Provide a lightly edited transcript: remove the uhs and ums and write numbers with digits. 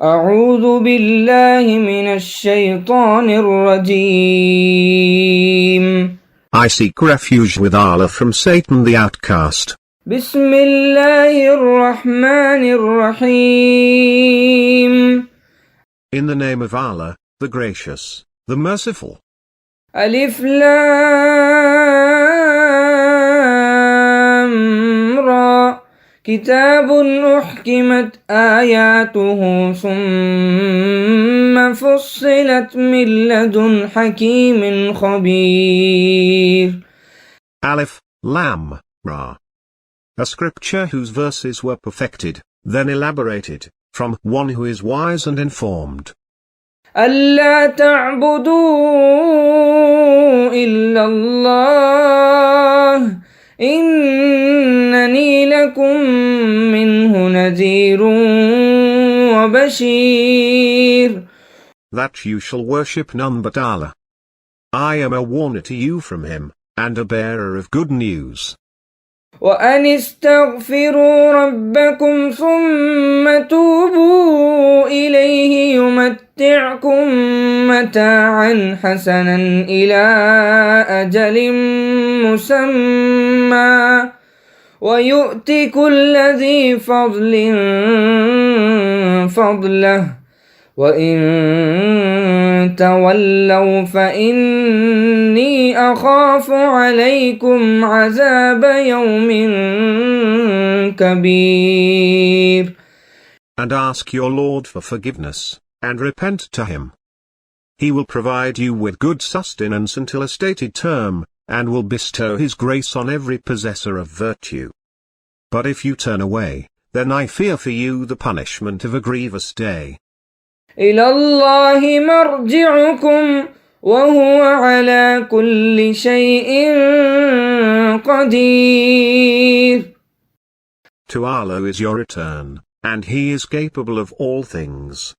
أعوذ بالله من الشيطان الرجيم. I seek refuge with Allah from Satan the outcast. بسم الله الرحمن الرحيم. In the name of Allah, the Gracious, the Merciful. ألف لام را كتاب أحكمت آياته ثم فصلت من لدن حكيم خبير. Aleph, Lam, Ra. A scripture whose verses were perfected, then elaborated, from one who is wise and informed. ألا تعبدوا إلا الله إنني لكم منه نذير وبشير. That you shall worship none but Allah. I am a warner to you from him, and a bearer of good news. وأن استغفروا ربكم ثم توبوا إليه يمتعكم متاعا حسنا إلى أجل مسمى ويؤت كل ذي فضل فضله وإن تولوا فإني أخاف عليكم عذاب يوم كبير. And ask your Lord for forgiveness, and repent to him. He will provide you with good sustenance until a stated term, and will bestow his grace on every possessor of virtue. But if you turn away, then I fear for you the punishment of a grievous day. إلى الله مرجعكم وهو على كل شيء قدير. To Allah is your return, and He is capable of all things.